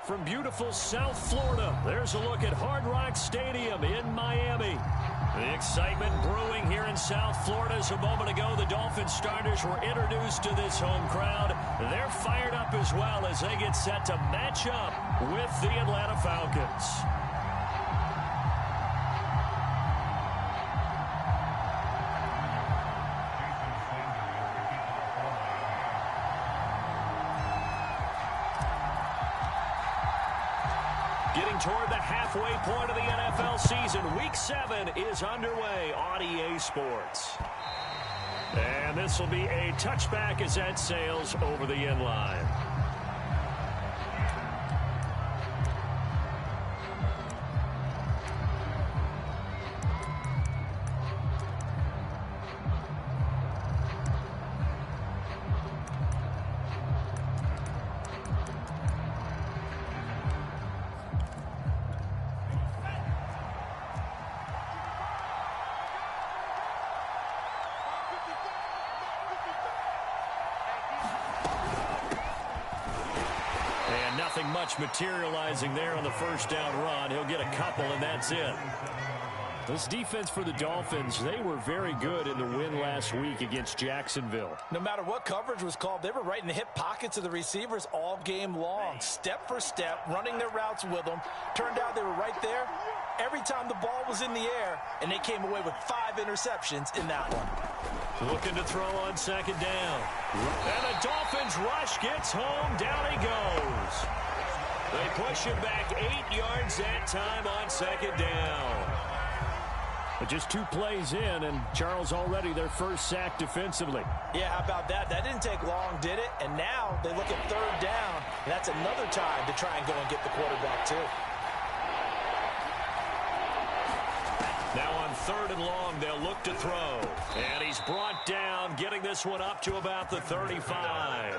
From beautiful South Florida, there's a look at Hard Rock Stadium in Miami. The excitement brewing here in South Florida as a moment ago the Dolphins starters were introduced to this home crowd. They're fired up as well as they get set to match up with the Atlanta Falcons. Getting toward the halfway point of the NFL season, Week 7 is underway on EA Sports. And this will be a touchback as that sails over the end line. Nothing much materializing there on the first down run. He'll get a couple, and that's it. This defense for the Dolphins, they were very good in the win last week against Jacksonville. No matter what coverage was called, they were right in the hip pockets of the receivers all game long. Step for step, running their routes with them. Turned out they were right there every time the ball was in the air, and they came away with 5 interceptions in that one. Looking to throw on second down. And the Dolphins rush gets home. Down he goes. They push him back 8 yards that time on second down. But just 2 plays in, and Charles already their first sack defensively. Yeah, how about that? That didn't take long, did it? And now they look at third down, and that's another time to try and go and get the quarterback too. Now on third and long, they'll look to throw. And he's brought down, getting this one up to about the 35.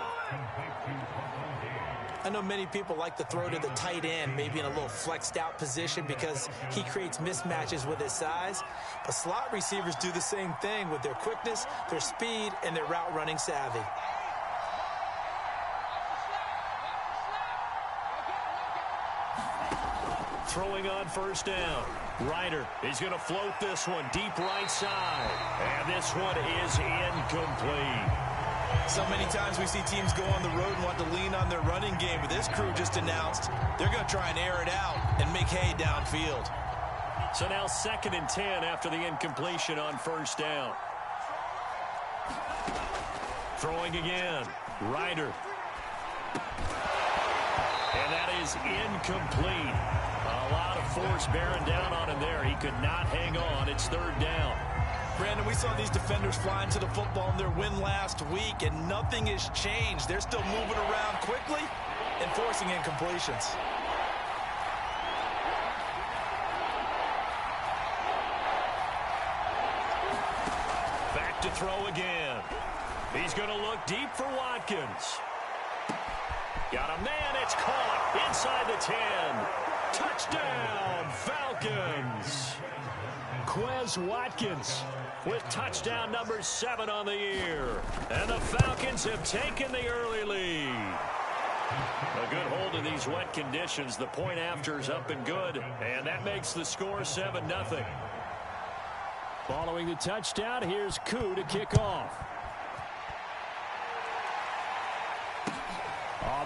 I know many people like to throw to the tight end, maybe in a little flexed out position because he creates mismatches with his size. But slot receivers do the same thing with their quickness, their speed, and their route running savvy. Throwing on first down. Ryder is going to float this one deep right side. And this one is incomplete. So many times we see teams go on the road and want to lean on their running game, but this crew just announced they're going to try and air it out and make hay downfield. So now 2nd and 10 after the incompletion on first down. Throwing again. Ryder. And that is incomplete. A lot of force bearing down on him there. He could not hang on. It's third down. Brandon, we saw these defenders flying to the football in their win last week, and nothing has changed. They're still moving around quickly and forcing incompletions. Back to throw again. He's going to look deep for Watkins. Got a man. It's caught inside the 10. Touchdown, Falcons. Quez Watkins with touchdown number 7 on the year. And the Falcons have taken the early lead. A good hold in these wet conditions. The point after is up and good. And that makes the score 7-0. Following the touchdown, here's Koo to kick off.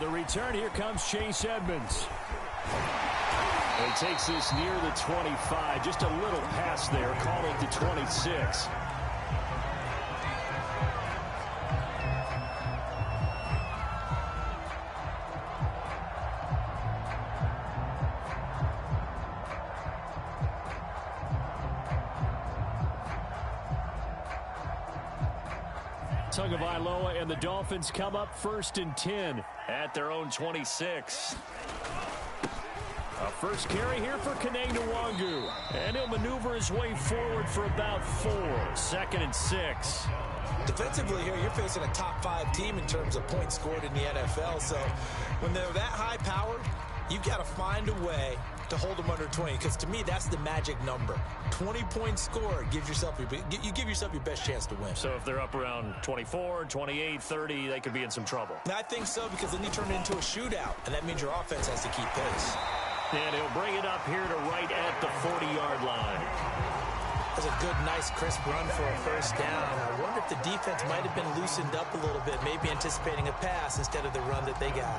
The return, here comes Chase Edmonds. He takes this near the 25. Just a little pass there. Call it the 26. Tagovailoa and the Dolphins come up 1st and 10 at their own 26. A first carry here for Kene Nwangu. And he'll maneuver his way forward for about 4. 2nd and 6. Defensively here, you're facing a top 5 team in terms of points scored in the NFL. So when they're that high powered, you've got to find a way to hold them under 20, because to me, that's the magic number. 20-point score gives yourself you give yourself your best chance to win. So if they're up around 24, 28, 30, they could be in some trouble. I think so, because then you turn it into a shootout, and that means your offense has to keep pace. And he'll bring it up here to right at the 40-yard line. That's a good, nice, crisp run for a first down. I wonder if the defense might have been loosened up a little bit, maybe anticipating a pass instead of the run that they got.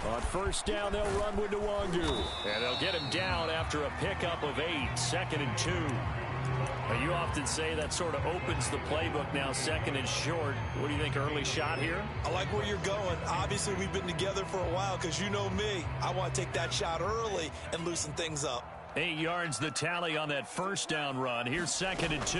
On first down, they'll run with Nwangu. And they'll get him down after a pickup of 8, 2nd and 2. Now, you often say that sort of opens the playbook now, 2nd and short. What do you think, early shot here? I like where you're going. Obviously, we've been together for a while, because you know me. I want to take that shot early and loosen things up. 8 yards the tally on that first down run. Here's 2nd and 2.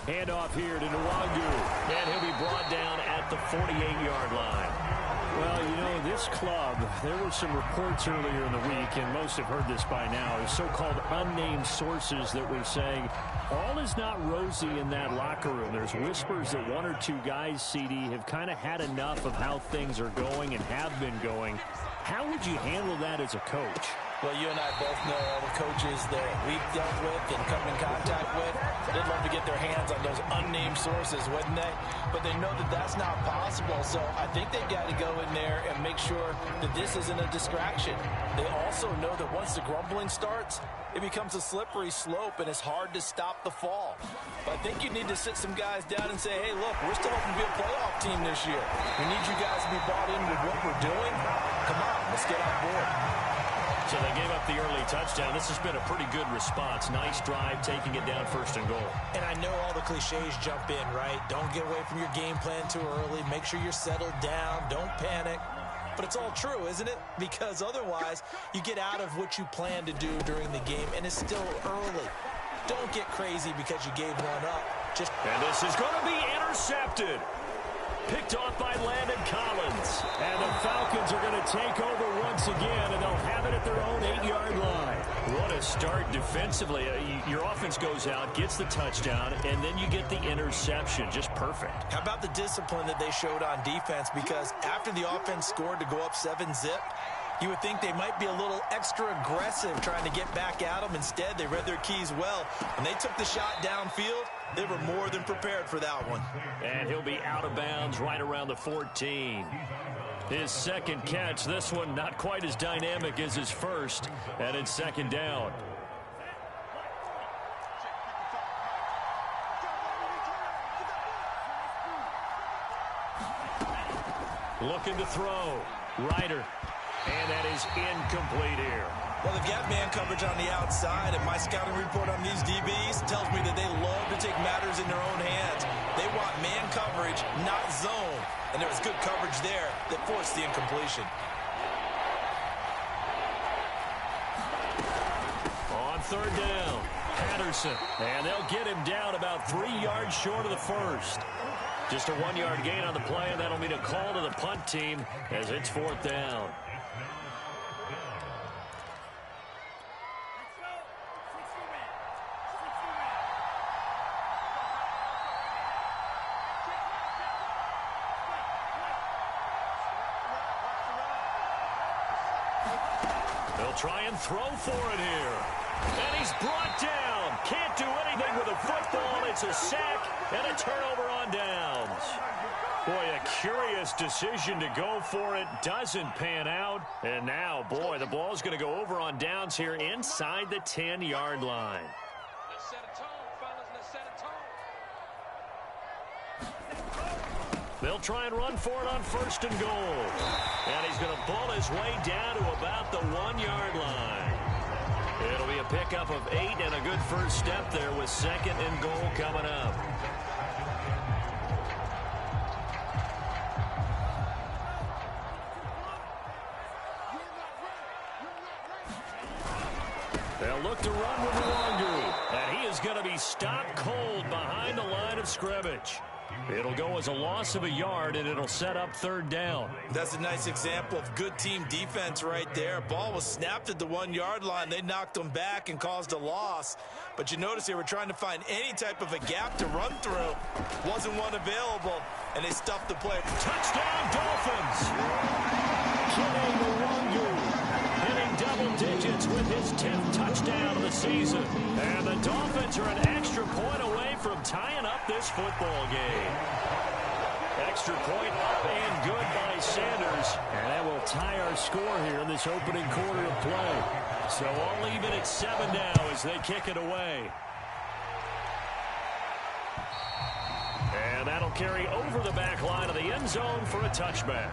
Handoff here to Nwangu. And he'll be brought down at the 48-yard line. Well, you know, this club, there were some reports earlier in the week, and most have heard this by now, so-called unnamed sources that were saying all is not rosy in that locker room. There's whispers that 1 or 2 guys, CD, have kind of had enough of how things are going and have been going. How would you handle that as a coach? Well, you and I both know all the coaches that we've dealt with and come in contact with. They'd love to get their hands on those unnamed sources, wouldn't they? But they know that that's not possible. So I think they've got to go in there and make sure that this isn't a distraction. They also know that once the grumbling starts, it becomes a slippery slope, and it's hard to stop the fall. But I think you need to sit some guys down and say, hey, look, we're still hoping to be a playoff team this year. We need you guys to be bought in with what we're doing. Come on, let's get on board. So they gave up the early touchdown. This has been a pretty good response. Nice drive, taking it down 1st and goal. And I know all the cliches jump in, right? Don't get away from your game plan too early. Make sure you're settled down. Don't panic. But it's all true, isn't it? Because otherwise, you get out of what you plan to do during the game, and it's still early. Don't get crazy because you gave one up. And this is going to be intercepted. Picked off by Landon Collins. And the Falcons are going to take over once again, and they'll have it at their own 8-yard line. What a start defensively. Your offense goes out, gets the touchdown, and then you get the interception. Just perfect. How about the discipline that they showed on defense? Because after the offense scored to go up 7-zip, you would think they might be a little extra aggressive trying to get back at them. Instead, they read their keys well. When they took the shot downfield, they were more than prepared for that one. And he'll be out of bounds right around the 14. His second catch, this one not quite as dynamic as his first, and it's 2nd down. Looking to throw. Ryder. And that is incomplete here. Well, they've got man coverage on the outside, and my scouting report on these DBs tells me that they love to take matters in their own hands. They want man coverage, not zone. And there was good coverage there that forced the incompletion. On 3rd down, Patterson. And they'll get him down about 3 yards short of the first. Just a 1-yard gain on the play, and that'll mean a call to the punt team as it's 4th down. They'll try and throw for it here. And he's brought down. Can't do anything with a football. It's a sack and a turnover on downs. Boy, a curious decision to go for it. Doesn't pan out. And now, boy, the ball's going to go over on downs here inside the 10-yard line. Let's set a tone, fellas. Let's set a tone. They'll try and run for it on 1st and goal. And he's going to ball his way down to about the 1-yard line. It'll be a pickup of 8 and a good first step there with 2nd and goal coming up. They'll look to run with Nwangu. And he is going to be stopped cold behind the line of scrimmage. It'll go as a loss of a yard, and it'll set up third down. That's a nice example of good team defense right there. Ball was snapped at the 1-yard line. They knocked them back and caused a loss. But you notice they were trying to find any type of a gap to run through. Wasn't one available, and they stuffed the play. Touchdown, Dolphins! Hitting double digits with his 10th touchdown of the season. And the Dolphins are an extra point away from tying up this football game. Extra point up and good by Sanders. And that will tie our score here in this opening quarter of play. So all even at 7 now as they kick it away. And that'll carry over the back line of the end zone for a touchback.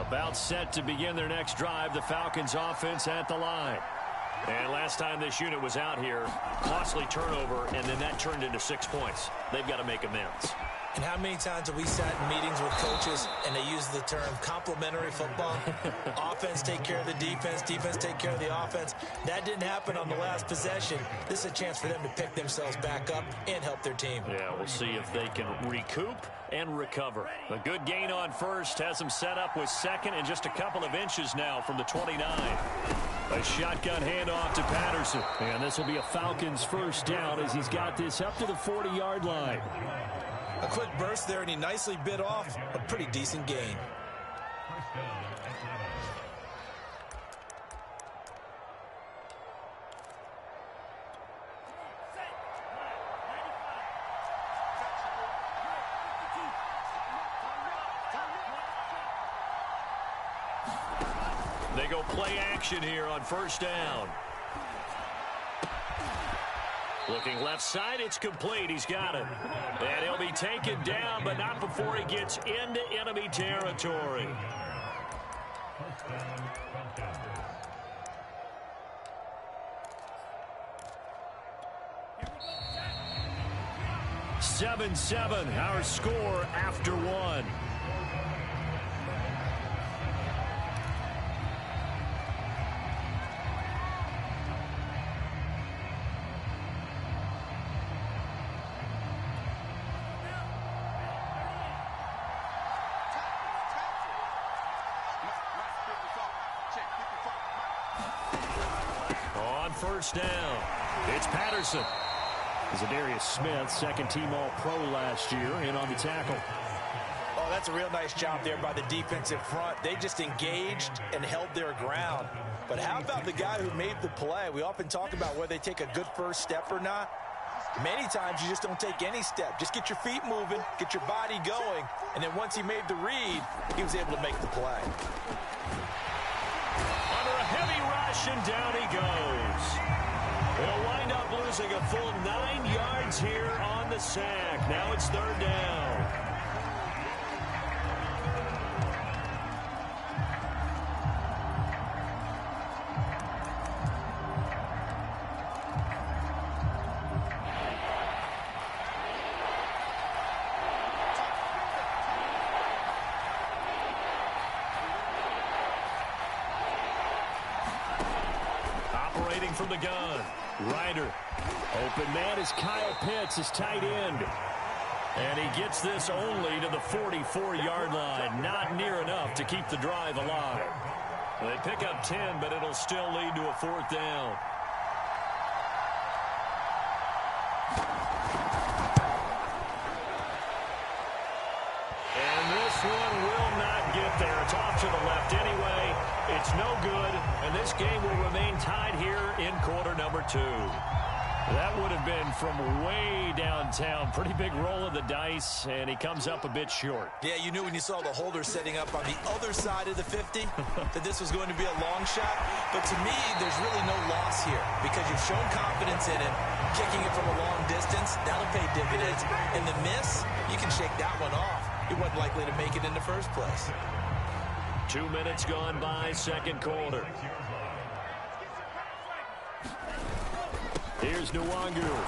About set to begin their next drive, the Falcons offense at the line. And last time this unit was out here, costly turnover, and then that turned into 6 points. They've got to make amends. And how many times have we sat in meetings with coaches and they use the term complementary football? Offense take care of the defense, defense take care of the offense. That didn't happen on the last possession. This is a chance for them to pick themselves back up and help their team. Yeah, we'll see if they can recoup and recover. A good gain on first has them set up with second and just a couple of inches now from the 29. A shotgun handoff to Patterson. And this will be a Falcons first down as he's got this up to the 40-yard line. A quick burst there, and he nicely bit off a pretty decent gain. They go play action here on first down. Looking left side, it's complete. He's got it. And he'll be taken down, but not before he gets into enemy territory. (7-7) our score after one. First down. It's Patterson. Zadarius Smith, second-team All-Pro last year, in on the tackle. Oh, that's a real nice job there by the defensive front. They just engaged and held their ground. But how about the guy who made the play? We often talk about whether they take a good first step or not. Many times you just don't take any step. Just get your feet moving, get your body going, and then once he made the read, he was able to make the play. Under a heavy rush, and down he goes. They'll wind up losing a full 9 yards here on the sack. Now it's third down. Operating from the gun. Ryder. Open man is Kyle Pitts, his tight end. And he gets this only to the 44-yard line. Not near enough to keep the drive alive. They pick up 10, but it'll still lead to a fourth down. And this one will not get there. It's off to the left anyway. It's no good, and this game will remain tied here in quarter number 2. That would have been from way downtown. Pretty big roll of the dice, and he comes up a bit short. Yeah, you knew when you saw the holder setting up on the other side of the 50 that this was going to be a long shot. But to me, there's really no loss here because you've shown confidence in it. Kicking it from a long distance, that'll pay dividends. And the miss, you can shake that one off. He wasn't likely to make it in the first place. 2 minutes gone by, second quarter. Here's Nwangu,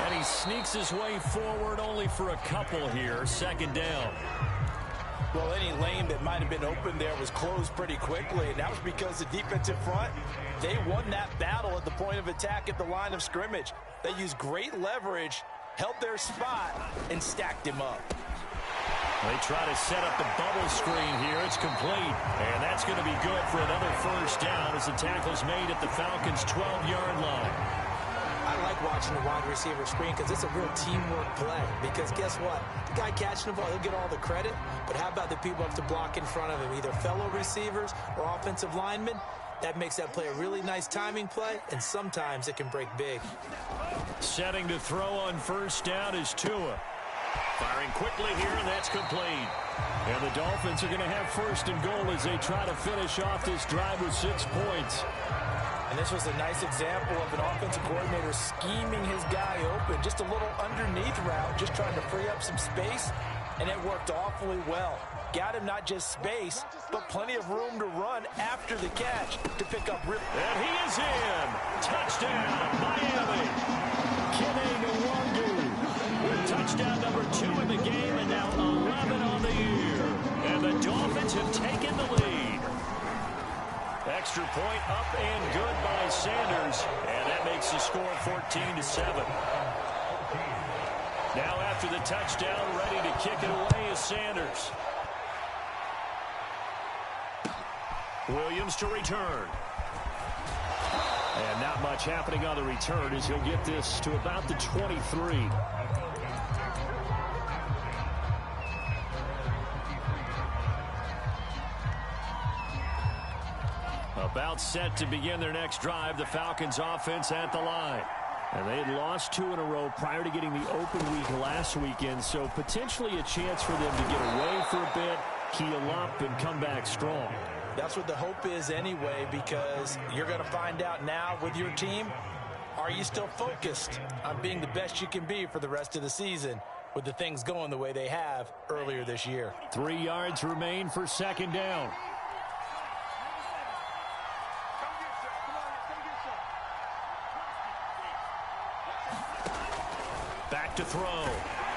and he sneaks his way forward only for a couple here, second down. Well, any lane that might have been open there was closed pretty quickly, and that was because the defensive front, they won that battle at the point of attack at the line of scrimmage. They used great leverage, held their spot, and stacked him up. They try to set up the bubble screen here. It's complete, and that's going to be good for another first down as the tackle's made at the Falcons' 12-yard line. I like watching the wide receiver screen because it's a real teamwork play. Because guess what? The guy catching the ball, he'll get all the credit. But how about the people up to block in front of him, either fellow receivers or offensive linemen? That makes that play a really nice timing play, and sometimes it can break big. Setting to throw on first down is Tua. Firing quickly here, and that's complete. And the Dolphins are going to have first and goal as they try to finish off this drive with 6 points. And this was a nice example of an offensive coordinator scheming his guy open. Just a little underneath route, just trying to free up some space, and it worked awfully well. Got him not just space, but plenty of room to run after the catch to pick up. And he is in. Touchdown, Miami. Kene Nwangu with touchdown number 2 in the game, and now 11 on the year. And the Dolphins have taken the lead. Extra point up and good by Sanders, and that makes the score 14-7. Now after the touchdown, ready to kick it away is Sanders. Williams to return. And not much happening on the return as he'll get this to about the 23. About set to begin their next drive, the Falcons offense at the line. And they had lost 2 in a row prior to getting the open week last weekend, so potentially a chance for them to get away for a bit, heal up, and come back strong. That's what the hope is anyway, because you're going to find out now with your team, are you still focused on being the best you can be for the rest of the season with the things going the way they have earlier this year. 3 yards remain for second down. Back to throw.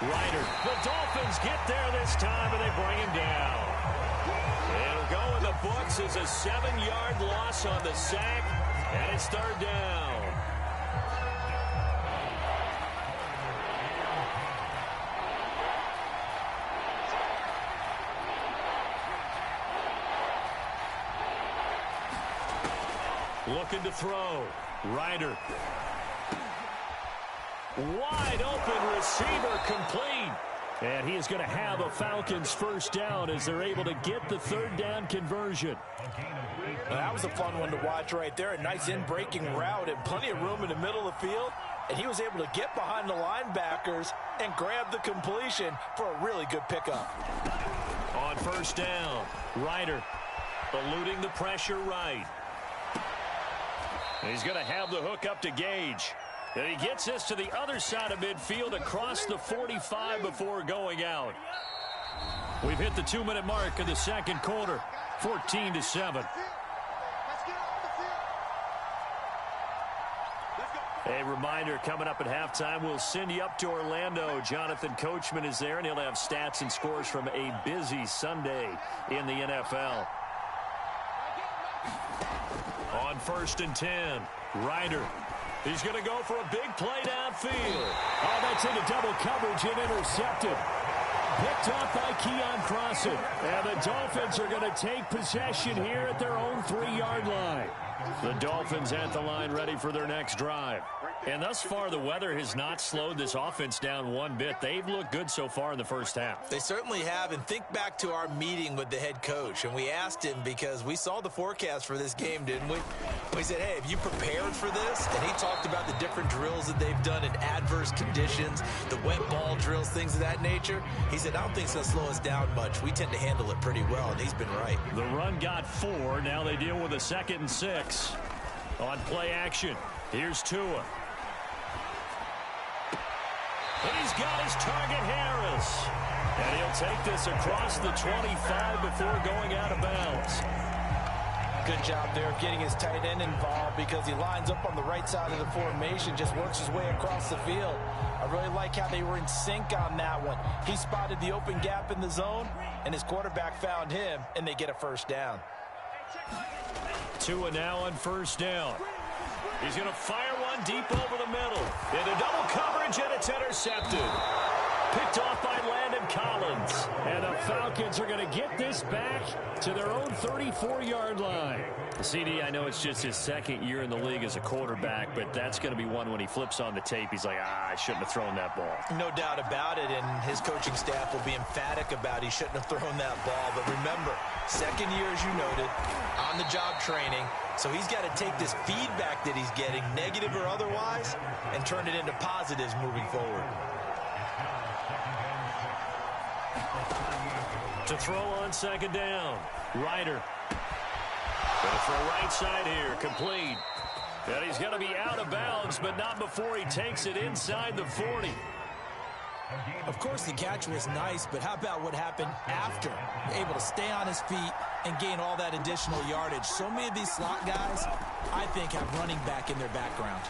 Ryder. The Dolphins get there this time, and they bring him down. It'll go in the books as a 7-yard loss on the sack, and it's third down. Looking to throw. Ryder. Wide open receiver complete. And he is going to have a Falcons first down as they're able to get the third down conversion. Well, that was a fun one to watch right there. A nice in-breaking route and plenty of room in the middle of the field. And he was able to get behind the linebackers and grab the completion for a really good pickup. On first down, Ryder eluding the pressure right. And he's going to have the hook up to Gage. And he gets this to the other side of midfield across the 45 before going out. We've hit the 2-minute mark in the second quarter, 14-7. A reminder, coming up at halftime, we'll send you up to Orlando. Jonathan Coachman is there, and he'll have stats and scores from a busy Sunday in the NFL. On first and 10, Ryder. He's going to go for a big play downfield. Oh, that's into double coverage and intercepted. Picked off by Keon Crossen. And the Dolphins are going to take possession here at their own 3-yard line. The Dolphins at the line ready for their next drive. And thus far, the weather has not slowed this offense down one bit. They've looked good so far in the first half. They certainly have. And think back to our meeting with the head coach. And we asked him because we saw the forecast for this game, didn't we? We said, hey, have you prepared for this? And he talked about the different drills that they've done in adverse conditions, the wet ball drills, things of that nature. He said, I don't think it's going to slow us down much. We tend to handle it pretty well, and he's been right. The run got 4. Now they deal with a 2nd and 6. On play action, here's Tua. He's got his target, Harris. And he'll take this across the 25 before going out of bounds. Good job there of getting his tight end involved because he lines up on the right side of the formation, just works his way across the field. I really like how they were in sync on that one. He spotted the open gap in the zone, and his quarterback found him, and they get a first down. Tua now on first down. He's going to fire one deep over the middle. Into double coverage, and it's intercepted. Picked off by Landon Collins. And the Falcons are going to get this back to their own 34-yard line. CD, I know it's just his second year in the league as a quarterback, but that's going to be one when he flips on the tape. He's like, I shouldn't have thrown that ball. No doubt about it, and his coaching staff will be emphatic about he shouldn't have thrown that ball. But remember, second year, as you noted, on-the-job training. So he's got to take this feedback that he's getting, negative or otherwise, and turn it into positives moving forward. To throw on second down. Ryder. Going to throw right side here. Complete. And he's going to be out of bounds, but not before he takes it inside the 40. Of course, the catch was nice, but how about what happened after? Able to stay on his feet and gain all that additional yardage. So many of these slot guys, I think, have running back in their background.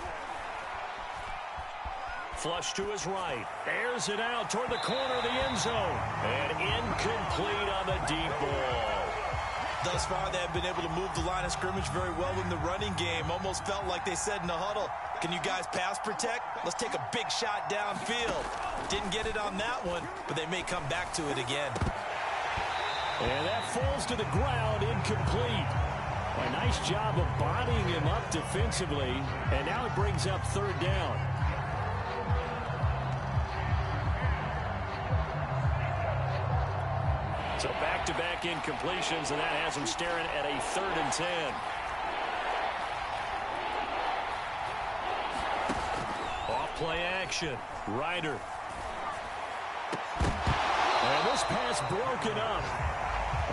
Flush to his right. Airs it out toward the corner of the end zone. And incomplete on the deep ball. Thus far, they have been able to move the line of scrimmage very well in the running game. Almost felt like they said in the huddle, can you guys pass protect? Let's take a big shot downfield. Didn't get it on that one, but they may come back to it again. And that falls to the ground, incomplete. A nice job of bodying him up defensively. And now it brings up third down. So back-to-back incompletions, and that has him staring at a 3rd and 10. Off play action. Ryder. And this pass broken up.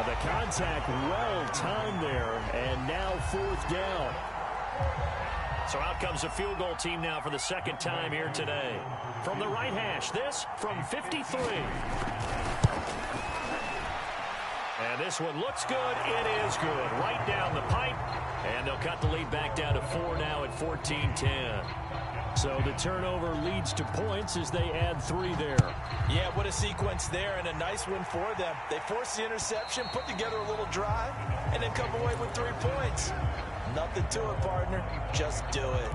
The contact well-timed there, and now 4th down. So out comes a field goal team now for the second time here today. From the right hash, this from 53. And this one looks good. It is good. Right down the pipe. And they'll cut the lead back down to 4 now at 14-10. So the turnover leads to points as they add 3 there. Yeah, what a sequence there, and a nice one for them. They force the interception, put together a little drive, and then come away with 3 points. Nothing to it, partner. Just do it.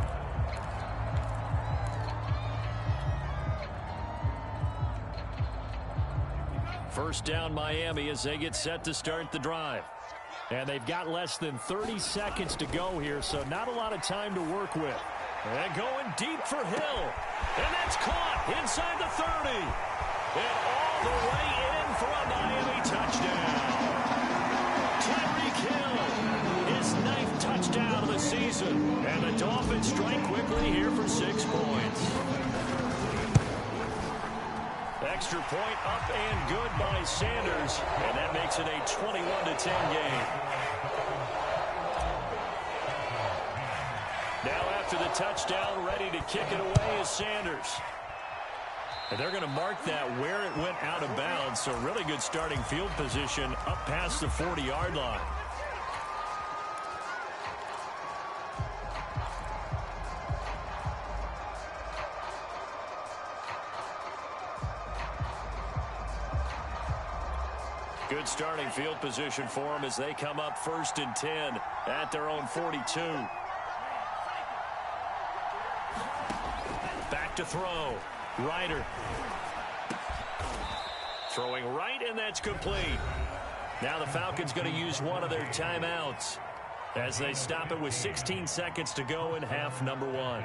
First down Miami as they get set to start the drive. And they've got less than 30 seconds to go here, so not a lot of time to work with. And going deep for Hill. And that's caught inside the 30. And all the way in for a Miami touchdown. Tyreek Hill, his 9th touchdown of the season. And the Dolphins strike quickly here for 6 points. Extra point up and good by Sanders. And that makes it a 21-10 game. Now after the touchdown, ready to kick it away is Sanders. And they're going to mark that where it went out of bounds. So really good starting field position up past the 40-yard line. Good starting field position for them as they come up 1st and 10 at their own 42. Back to throw. Ryder. Throwing right, and that's complete. Now the Falcons going to use one of their timeouts as they stop it with 16 seconds to go in half number 1.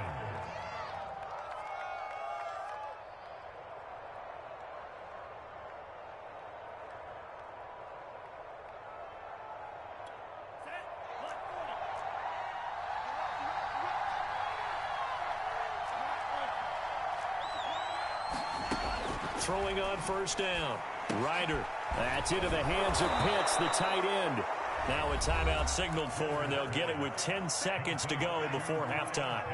Throwing on first down. Ryder. That's into the hands of Pitts, the tight end. Now a timeout signaled for, and they'll get it with 10 seconds to go before halftime.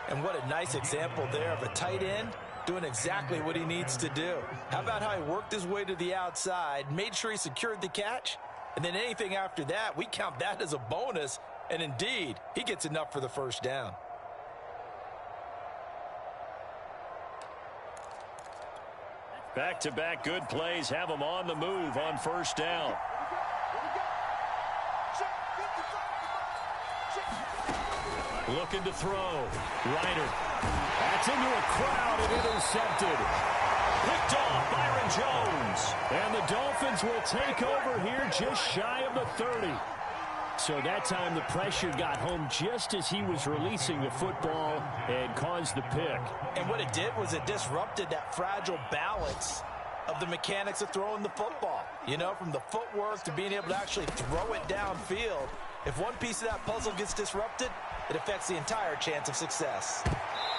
And what a nice example there of a tight end doing exactly what he needs to do. How about how he worked his way to the outside, made sure he secured the catch, And then anything after that, we count that as a bonus. And indeed, he gets enough for the first down. Back-to-back good plays have them on the move on first down. Looking to throw. Ryder. That's into a crowd and intercepted. Picked off Byron Jones. And the Dolphins will take over here just shy of the 30. So that time the pressure got home just as he was releasing the football and caused the pick. And what it did was it disrupted that fragile balance of the mechanics of throwing the football. You know, from the footwork to being able to actually throw it downfield. If one piece of that puzzle gets disrupted, it affects the entire chance of success.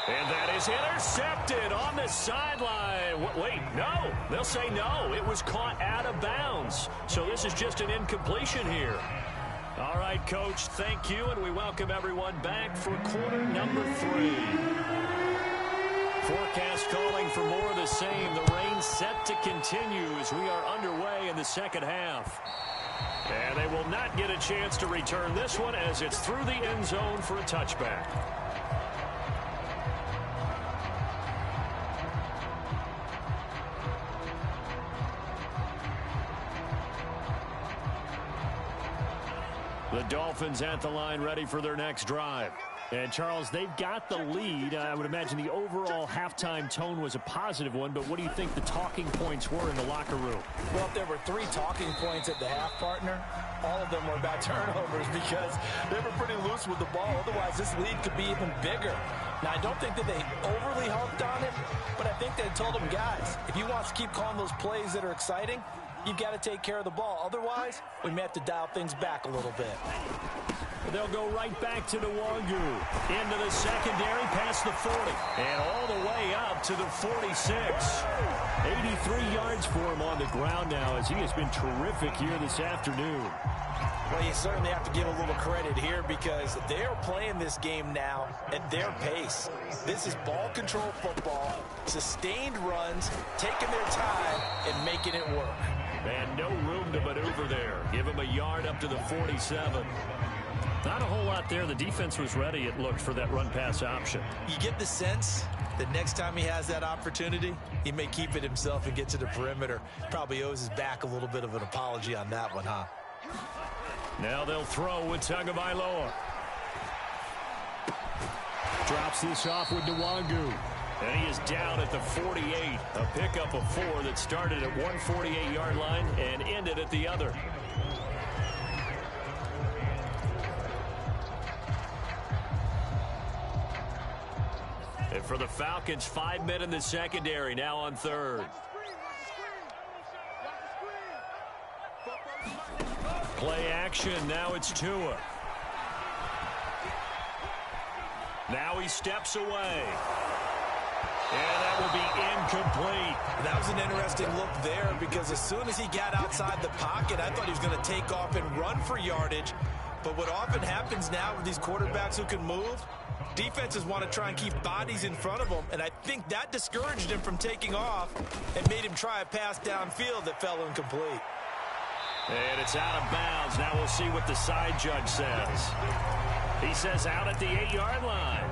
And that is intercepted on the sideline. Wait, no. They'll say no. It was caught out of bounds. So this is just an incompletion here. All right, Coach, thank you, and we welcome everyone back for quarter number 3. Forecast calling for more of the same. The rain set to continue as we are underway in the second half. And they will not get a chance to return this one as it's through the end zone for a touchback. The Dolphins at the line ready for their next drive. And, Charles, they've got the lead. I would imagine the overall halftime tone was a positive one, but what do you think the talking points were in the locker room? Well, if there were 3 talking points at the half, partner, all of them were about turnovers because they were pretty loose with the ball. Otherwise, this lead could be even bigger. Now, I don't think that they overly harped on it, but I think they told them, guys, if you want to keep calling those plays that are exciting, you've got to take care of the ball. Otherwise, we may have to dial things back a little bit. They'll go right back to Nwangu. Into the secondary, past the 40. And all the way up to the 46. 83 yards for him on the ground now as he has been terrific here this afternoon. Well, you certainly have to give a little credit here because they're playing this game now at their pace. This is ball control football, sustained runs, taking their time and making it work. And no room to maneuver there. Give him a yard up to the 47. Not a whole lot there. The defense was ready, it looked, for that run-pass option. You get the sense that next time he has that opportunity, he may keep it himself and get to the perimeter. Probably owes his back a little bit of an apology on that one, huh? Now they'll throw with Tagovailoa. Drops this off with Nwangu. And he is down at the 48. A pickup of 4 that started at 148-yard line and ended at the other. And for the Falcons, 5 men in the secondary, now on third. Play action, now it's Tua. Now he steps away. And that will be incomplete. That was an interesting look there because as soon as he got outside the pocket, I thought he was going to take off and run for yardage. But what often happens now with these quarterbacks who can move, defenses want to try and keep bodies in front of them, and I think that discouraged him from taking off and made him try a pass downfield that fell incomplete. And it's out of bounds. Now we'll see what the side judge says. He says out at the 8-yard line.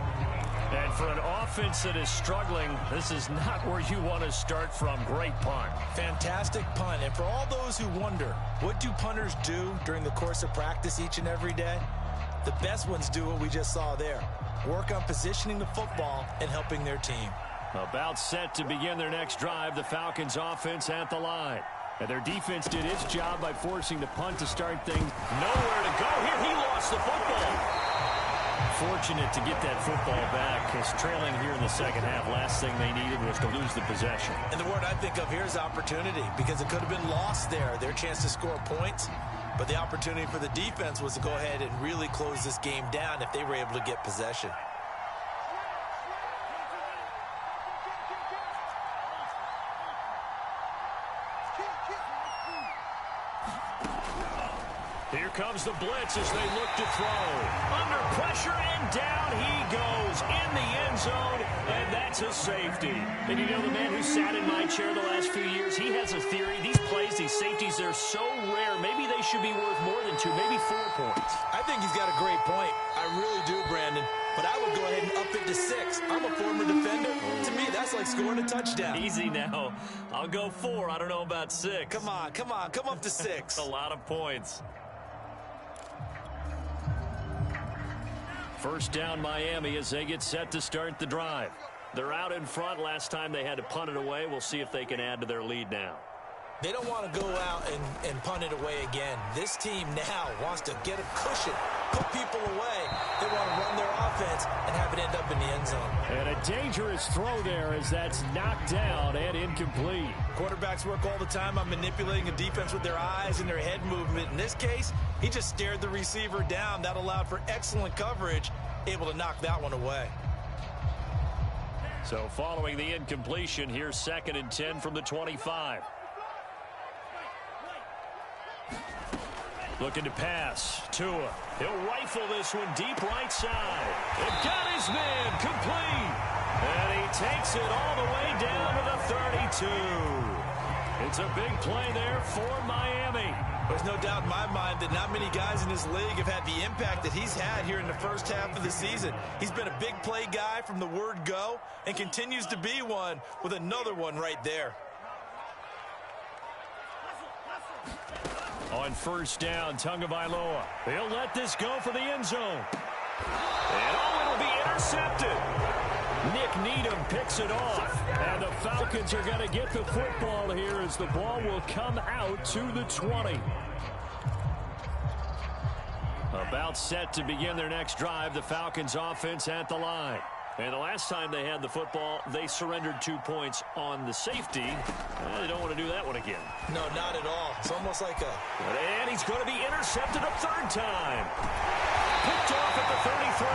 And for an offense that is struggling, this is not where you want to start from. Great punt. Fantastic punt. And for all those who wonder, what do punters do during the course of practice each and every day? The best ones do what we just saw there. Work on positioning the football and helping their team. About set to begin their next drive, the Falcons offense at the line. And their defense did its job by forcing the punt to start things. Nowhere to go. Here he lost the football. Fortunate to get that football back, because trailing here in the second half, last thing they needed was to lose the possession. And the word I think of here is opportunity, because it could have been lost there, their chance to score points. But the opportunity for the defense was to go ahead and really close this game down if they were able to get possession. Here comes the blitz as they look to throw. Under pressure, and down he goes in the end zone, and that's a safety. And you know, the man who sat in my chair the last few years, he has a theory. These plays, these safeties, they're so rare. Maybe they should be worth more than 2, maybe 4 points. I think he's got a great point. I really do, Brandon. But I would go ahead and up it to 6. I'm a former defender. To me, that's like scoring a touchdown. Easy now. I'll go 4. I don't know about 6. Come on. Come up to 6. A lot of points. First down, Miami, as they get set to start the drive. They're out in front. Last time they had to punt it away. We'll see if they can add to their lead now. They don't want to go out and punt it away again. This team now wants to get a cushion, put people away. They want to run their offense and have it end up in the end zone. And a dangerous throw there as that's knocked down and incomplete. Quarterbacks work all the time on manipulating a defense with their eyes and their head movement. In this case, he just stared the receiver down. That allowed for excellent coverage, able to knock that one away. So following the incompletion, here's 2nd and 10 from the 25. Looking to pass. Tua. He'll rifle this one deep right side. And got his man complete. And he takes it all the way down to the 32. It's a big play there for Miami. There's no doubt in my mind that not many guys in this league have had the impact that he's had here in the first half of the season. He's been a big play guy from the word go and continues to be one with another one right there. On first down, Tagovailoa. He'll let this go for the end zone. And it'll be intercepted. Nick Needham picks it off. And the Falcons are going to get the football here as the ball will come out to the 20. About set to begin their next drive, the Falcons offense at the line. And the last time they had the football, they surrendered 2 points on the safety. They don't want to do that one again. No, not at all. It's almost like a... And he's going to be intercepted a 3rd time. Picked off at the 33.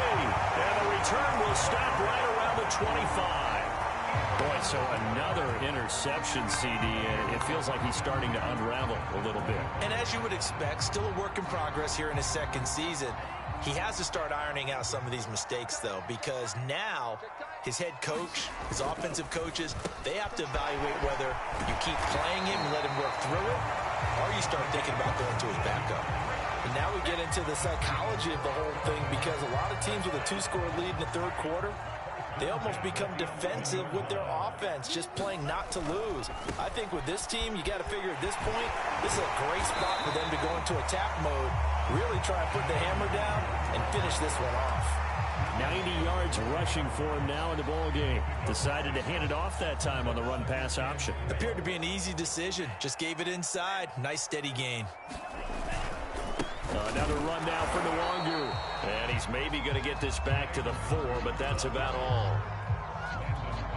And the return will stop right around the 25. Boy, so another interception, CD. It feels like he's starting to unravel a little bit. And as you would expect, still a work in progress here in his 2nd season. He has to start ironing out some of these mistakes, though, because now his head coach, his offensive coaches, they have to evaluate whether you keep playing him and let him work through it, or you start thinking about going to his backup. And now we get into the psychology of the whole thing, because a lot of teams with a 2-score lead in the 3rd quarter, they almost become defensive with their offense, just playing not to lose. I think with this team, you got to figure at this point, this is a great spot for them to go into attack mode, really try and put the hammer down and finish this one off. 90 yards rushing for him now in the ball game. Decided to hand it off that time on the run-pass option. Appeared to be an easy decision. Just gave it inside. Nice steady gain. Another run now for Nwangu. And he's maybe going to get this back to the 4, but that's about all.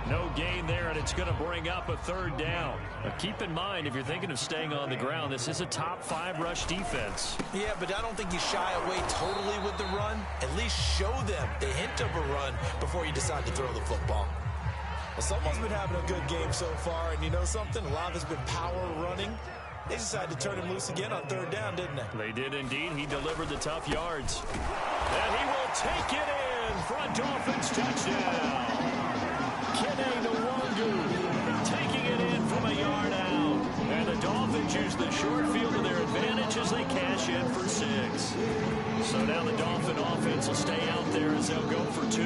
No gain there, and it's going to bring up a 3rd down. Now keep in mind, if you're thinking of staying on the ground, this is a top 5 rush defense. Yeah, but I don't think you shy away totally with the run. At least show them the hint of a run before you decide to throw the football. Well, someone's been having a good game so far, and you know something? A lot has been power running. They decided to turn him loose again on 3rd down, didn't they? They did indeed. He delivered the tough yards. And he will take it in for a Dolphins touchdown. Kene Nwangu taking it in from a yard out. And the Dolphins use the short field to their advantage as they cash in for 6. So now the Dolphin offense will stay out there as they'll go for 2.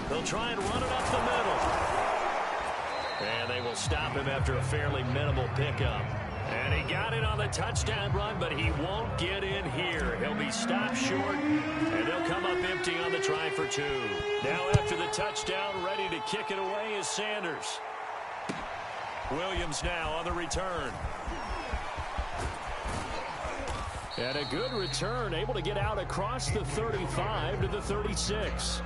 They'll try and run it up the middle. And they will stop him after a fairly minimal pickup. And he got it on the touchdown run, but he won't get in here. He'll be stopped short, and they'll come up empty on the try for 2. Now after the touchdown, ready to kick it away is Sanders. Williams now on the return. And a good return, able to get out across the 35 to the 36.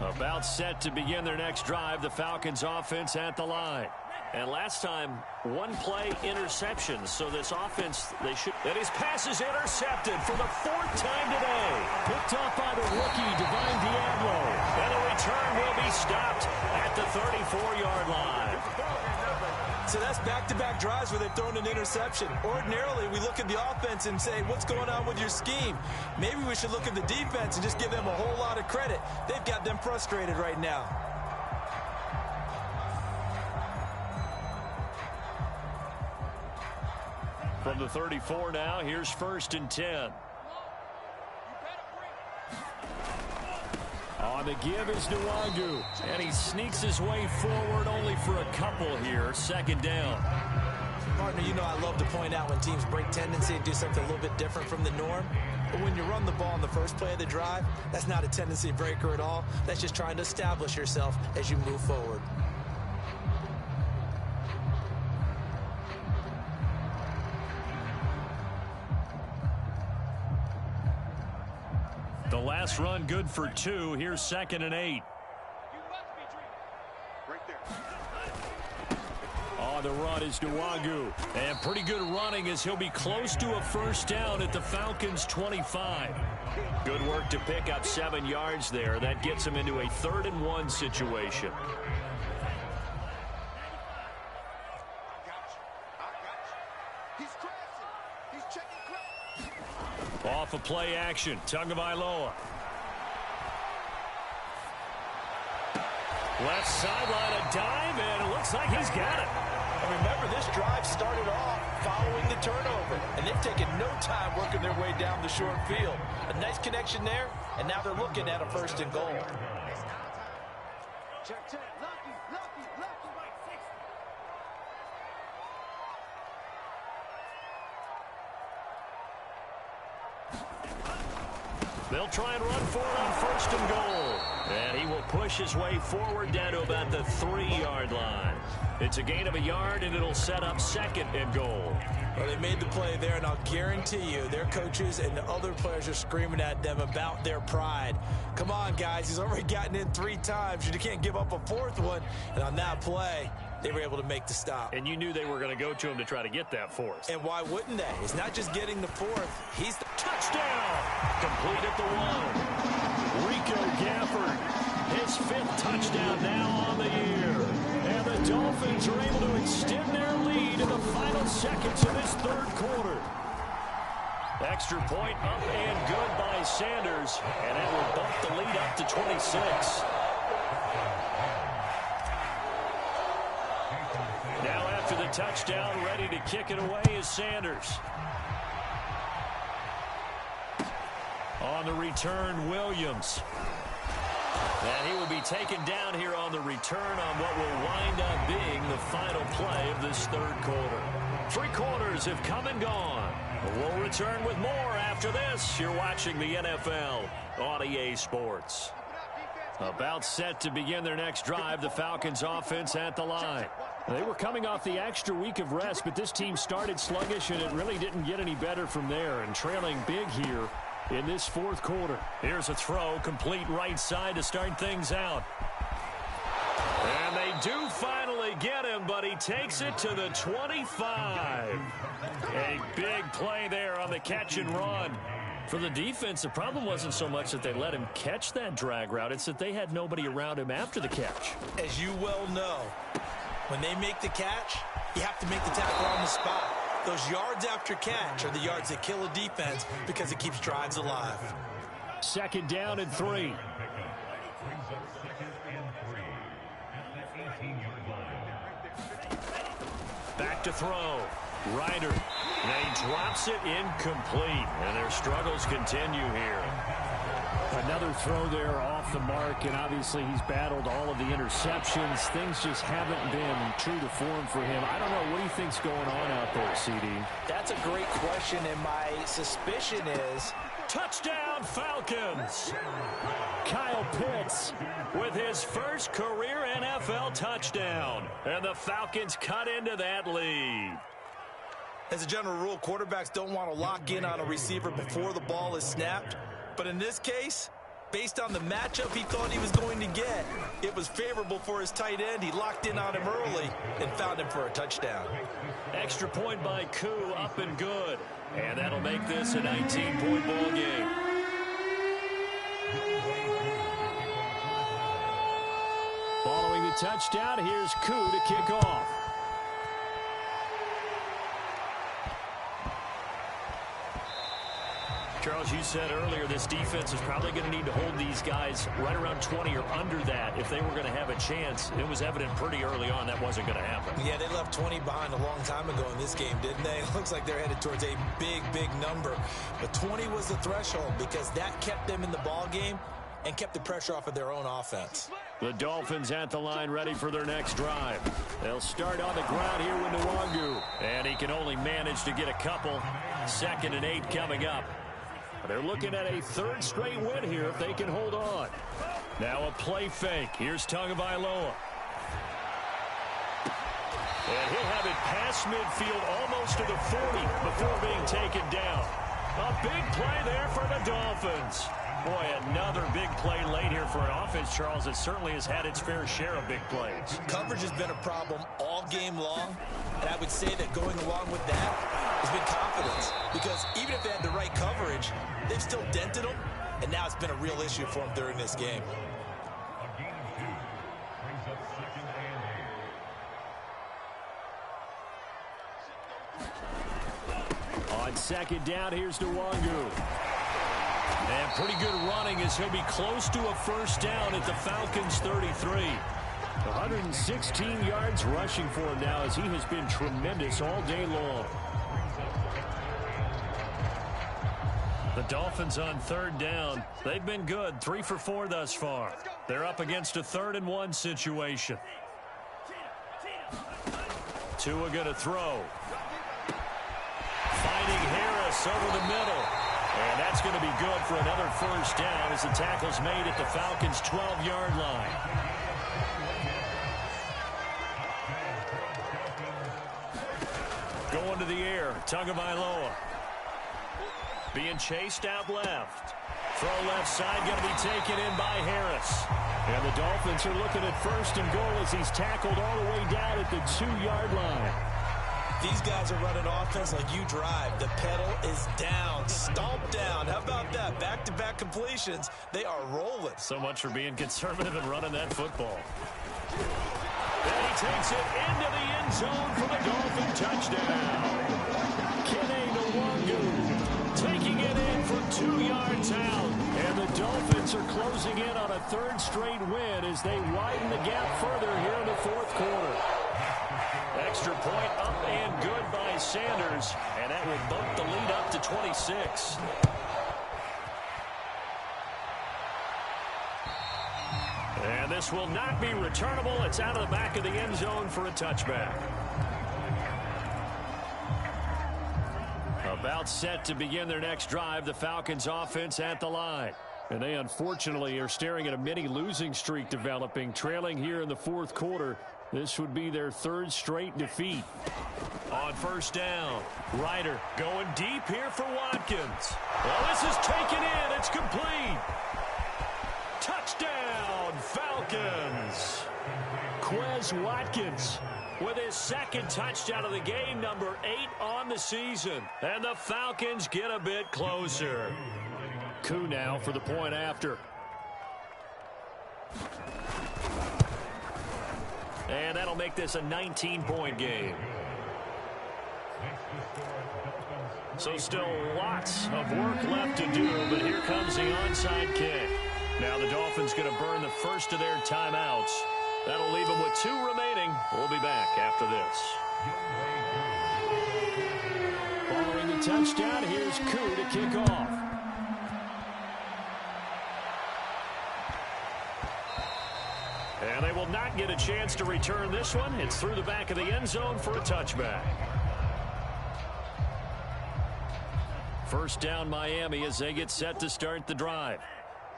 A About set to begin their next drive, the Falcons offense at the line. And last time, one play interception. So this offense, and his pass is intercepted for the 4th time today. Picked up by the rookie, Divine Diablo. And the return will be stopped at the 34-yard line. So that's back-to-back drives where they've thrown an interception. Ordinarily, we look at the offense and say, what's going on with your scheme? Maybe we should look at the defense and just give them a whole lot of credit. They've got them frustrated right now. From the 34 now, here's 1st and 10. On the give is Nwangu, and he sneaks his way forward only for a couple here. 2nd down. Partner, you know I love to point out when teams break tendency and do something a little bit different from the norm. But when you run the ball in the first play of the drive, that's not a tendency breaker at all. That's just trying to establish yourself as you move forward. The last run good for 2. Here's 2nd and 8. On the run is Nwangu. And pretty good running as he'll be close to a 1st down at the Falcons' 25. Good work to pick up 7 yards there. That gets him into a 3rd and 1 situation. Off of play action, Tagovailoa. Left sideline, a dive, and it looks like he's got it. And remember, this drive started off following the turnover, and they've taken no time working their way down the short field. A nice connection there, and now they're looking at a 1st and goal. Check, check. Lucky. They'll try and run for it on 1st and goal. And he will push his way forward down to about the 3-yard line. It's a gain of a yard, and it'll set up 2nd and goal. Well, they made the play there, and I'll guarantee you their coaches and the other players are screaming at them about their pride. Come on, guys. He's already gotten in 3 times. You can't give up a 4th one. And on that play, they were able to make the stop. And you knew they were going to go to him to try to get that 4th. And why wouldn't they? It's not just getting the 4th. He's the touchdown. Complete at the 1. Rico Gafford, his 5th touchdown now on the year. And the Dolphins are able to extend their lead in the final seconds of this 3rd quarter. Extra point up and good by Sanders. And that will bump the lead up to 26. Now after the touchdown, ready to kick it away is Sanders. On the return, Williams. And he will be taken down here on the return on what will wind up being the final play of this 3rd quarter. 3 quarters have come and gone. We'll return with more after this. You're watching the NFL on EA Sports. About set to begin their next drive, the Falcons offense at the line. They were coming off the extra week of rest, but this team started sluggish, and it really didn't get any better from there, and trailing big here in this 4th quarter. Here's a throw, complete right side to start things out. And they do finally get him, but he takes it to the 25. A big play there on the catch and run. For the defense, the problem wasn't so much that they let him catch that drag route. It's that they had nobody around him after the catch. As you well know, when they make the catch, you have to make the tackle on the spot. Those yards after catch are the yards that kill a defense because it keeps drives alive. 2nd down and 3. Back to throw. Ryder. And he drops it incomplete. And their struggles continue here. Another throw there off the mark, and obviously he's battled all of the interceptions. Things just haven't been true to form for him. I don't know. What do you think's going on out there, CD? That's a great question, and my suspicion is... Touchdown, Falcons! Kyle Pitts with his first career NFL touchdown. And the Falcons cut into that lead. As a general rule, quarterbacks don't want to lock in on a receiver before the ball is snapped. But in this case, based on the matchup he thought he was going to get, it was favorable for his tight end. He locked in on him early and found him for a touchdown. Extra point by Koo, up and good. And that'll make this a 19-point ball game. Following the touchdown, here's Koo to kick off. Charles, you said earlier this defense is probably going to need to hold these guys right around 20 or under that if they were going to have a chance. It was evident pretty early on that wasn't going to happen. Yeah, they left 20 behind a long time ago in this game, didn't they? It looks like they're headed towards a big, big number. But 20 was the threshold because that kept them in the ball game and kept the pressure off of their own offense. The Dolphins at the line ready for their next drive. They'll start on the ground here with Nwangu. And he can only manage to get a couple. 2nd and 8 coming up. They're looking at a 3rd straight win here if they can hold on. Now a play fake. Here's Tagovailoa. And he'll have it past midfield almost to the 40 before being taken down. A big play there for the Dolphins. Boy, another big play late here for an offense, Charles, that certainly has had its fair share of big plays. Coverage has been a problem all game long, and I would say that going along with that has been confidence. Because even if they had the right coverage, they've still dented them, and now it's been a real issue for them during this game. On 2nd down, here's Nwangu. And pretty good running as he'll be close to a 1st down at the Falcons 33. 116 yards rushing for him now as he has been tremendous all day long. The Dolphins on 3rd down. They've been good, 3 for 4 thus far. They're up against a 3rd and 1 situation. Tua going to throw. Finding Harris over the middle. And that's going to be good for another 1st down as the tackle's made at the Falcons' 12-yard line. Going to the air, Tagovailoa. Being chased out left. Throw left side, going to be taken in by Harris. And the Dolphins are looking at 1st and goal as he's tackled all the way down at the 2-yard line. These guys are running offense like you drive. The pedal is down, stomped down. How about that? Back-to-back completions. They are rolling. So much for being conservative and running that football. And he takes it into the end zone for the Dolphin touchdown. Kene Nwangu taking it in from 2 yards out. And the Dolphins are closing in on a 3rd straight win as they widen the gap further here in the 4th quarter. Extra point up and good by Sanders, and that will bump the lead up to 26. And this will not be returnable. It's out of the back of the end zone for a touchback. About set to begin their next drive, the Falcons offense at the line. And they unfortunately are staring at a mini losing streak developing, trailing here in the 4th quarter. This would be their 3rd straight defeat. On 1st down, Ryder going deep here for Watkins. Well, this is taken in. It's complete. Touchdown, Falcons. Quez Watkins with his 2nd touchdown of the game, number 8 on the season. And the Falcons get a bit closer. Koo now for the point after. And that'll make this a 19-point game. So still lots of work left to do, but here comes the onside kick. Now the Dolphins going to burn the first of their timeouts. That'll leave them with 2 remaining. We'll be back after this. Following the touchdown, here's Koo to kick off. And they will not get a chance to return this one. It's through the back of the end zone for a touchback. 1st down Miami as they get set to start the drive.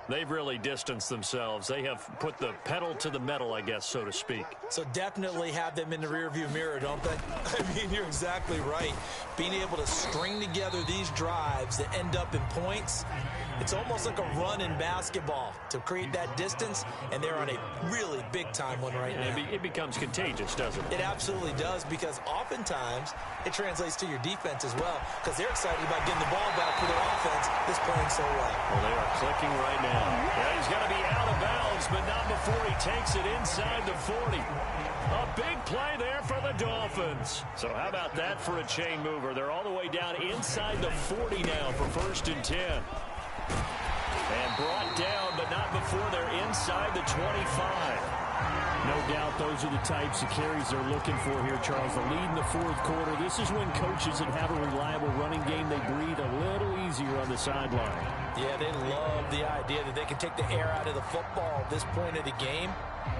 They've really distanced themselves. They have put the pedal to the metal, I guess, so to speak. So definitely have them in the rearview mirror, don't they? I mean, you're exactly right. Being able to string together these drives that end up in points, It's almost like a run in basketball to create that distance, and they're on a really big-time one right now. It becomes contagious, doesn't it? It absolutely does, because oftentimes it translates to your defense as well, because they're excited about getting the ball back for their offense that's playing so well. Well, they are clicking right now. Yeah, he's going to be out of bounds, but not before he takes it inside the 40. A big play there for the Dolphins. So how about that for a chain mover? They're all the way down inside the 40 now for 1st and 10. And brought down, but not before they're inside the 25. No doubt those are the types of carries they're looking for here, Charles. The lead in the 4th quarter. This is when coaches that have a reliable running game, they breathe a little easier on the sideline. Yeah, they love the idea that they can take the air out of the football at this point of the game.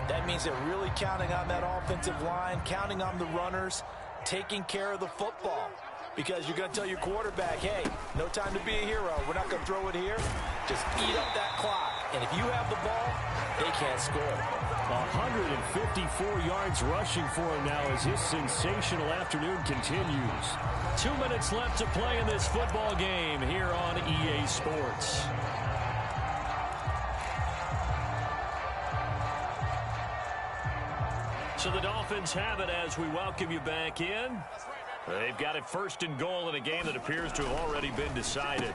That means they're really counting on that offensive line, counting on the runners, taking care of the football. Because you're going to tell your quarterback, hey, no time to be a hero. We're not going to throw it here. Just eat up that clock. And if you have the ball, they can't score. 154 yards rushing for him now as his sensational afternoon continues. 2 minutes left to play in this football game here on EA Sports. So the Dolphins have it as we welcome you back in. They've got it 1st and goal in a game that appears to have already been decided.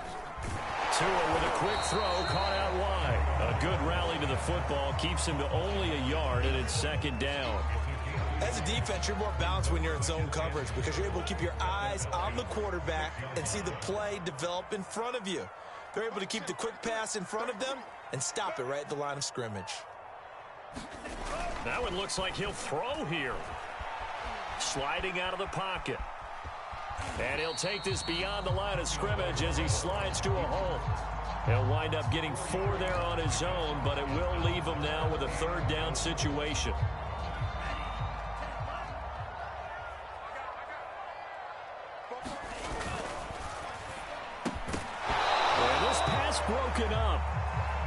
Tua with a quick throw, caught out wide. A good rally to the football keeps him to only a yard, and it's 2nd down. As a defense, you're more balanced when you're in zone coverage because you're able to keep your eyes on the quarterback and see the play develop in front of you. They're able to keep the quick pass in front of them and stop it right at the line of scrimmage. That one looks like he'll throw here. Sliding out of the pocket. And he'll take this beyond the line of scrimmage as he slides to a hole. He'll wind up getting 4 there on his own, but it will leave him now with a 3rd down situation. And this pass broken up.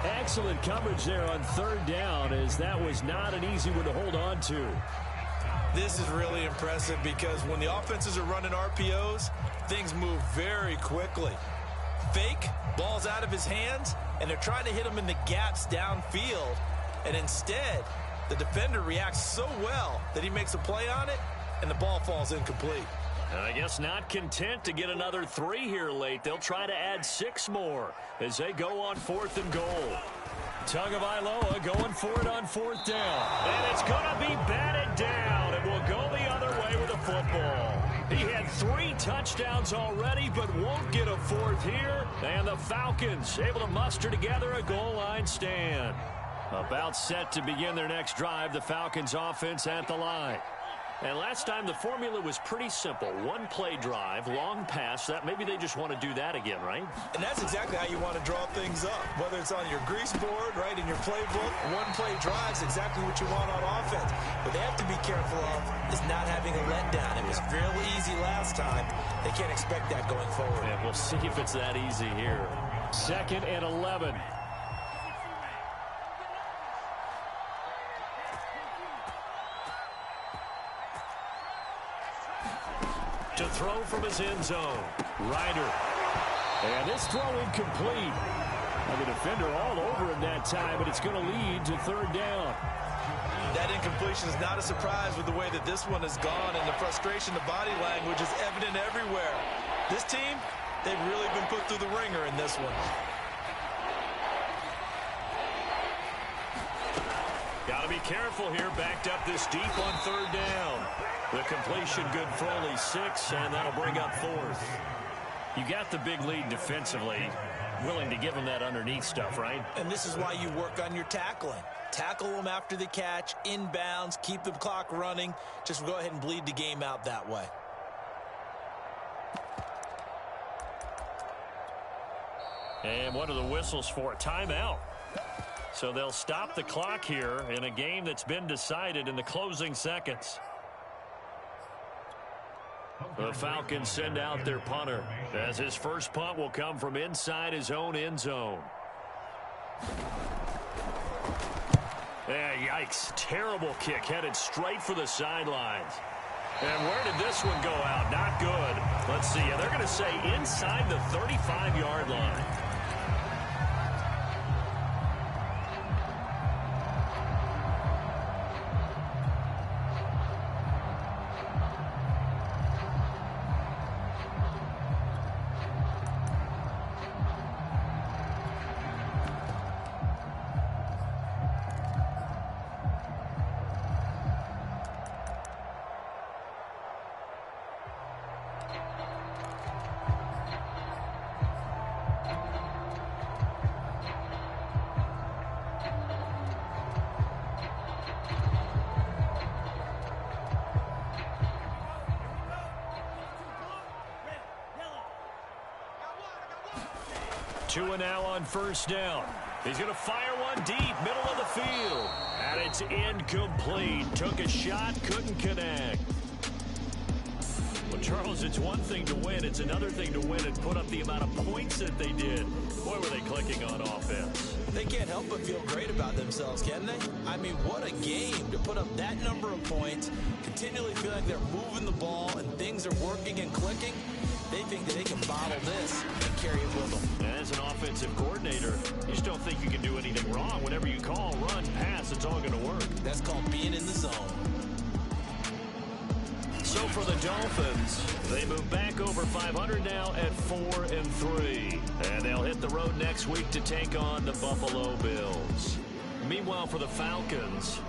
Excellent coverage there on 3rd down, as that was not an easy one to hold on to. This is really impressive because when the offenses are running RPOs, things move very quickly. Fake, ball's out of his hands, and they're trying to hit him in the gaps downfield. And instead, the defender reacts so well that he makes a play on it, and the ball falls incomplete. I guess not content to get another 3 here late. They'll try to add 6 more as they go on 4th and goal. Tagovailoa going for it on 4th down. And it's going to be batted down. It will go the other way with the football. He had 3 touchdowns already, but won't get a 4th here. And the Falcons able to muster together a goal line stand. About set to begin their next drive, the Falcons offense at the line. And last time the formula was pretty simple. 1-play drive, long pass. That maybe they just want to do that again, right? And that's exactly how you want to draw things up. Whether it's on your grease board, right, in your playbook, 1-play drive is exactly what you want on offense. What they have to be careful of is not having a letdown. It was real easy last time. They can't expect that going forward. Yeah, we'll see if it's that easy here. 2nd and 11. To throw from his end zone. Ryder. And this throw incomplete. And the defender all over him that time, but it's going to lead to 3rd down. That incompletion is not a surprise with the way that this one has gone, and the frustration, the body language is evident everywhere. This team, they've really been put through the ringer in this one. Got to be careful here, backed up this deep on 3rd down. The completion good for only 6, and that'll bring up 4th. You got the big lead defensively. Willing to give them that underneath stuff, right? And this is why you work on your tackling. Tackle them after the catch, inbounds, keep the clock running. Just go ahead and bleed the game out that way. And what are the whistles for? Timeout. So they'll stop the clock here in a game that's been decided in the closing seconds. The Falcons send out their punter as his first punt will come from inside his own end zone. Yikes. Terrible kick headed straight for the sidelines. And where did this one go out? Not good. Let's see. They're going to say inside the 35-yard line. Tua now on first down. He's going to fire one deep, middle of the field. And it's incomplete. Took a shot, couldn't connect. Well, Charles, it's one thing to win. It's another thing to win and put up the amount of points that they did. Boy, were they clicking on offense. They can't help but feel great about themselves, can they? I mean, what a game to put up that number of points, continually feel like they're moving the ball and things are working and clicking. They think that they can bottle this and carry it with them. As an offensive coordinator, you just don't think you can do anything wrong. Whatever you call, run, pass, it's all going to work. That's called being in the zone. So for the Dolphins, they move back over 500 now at 4-3. And they'll hit the road next week to take on the Buffalo Bills. Meanwhile, for the Falcons,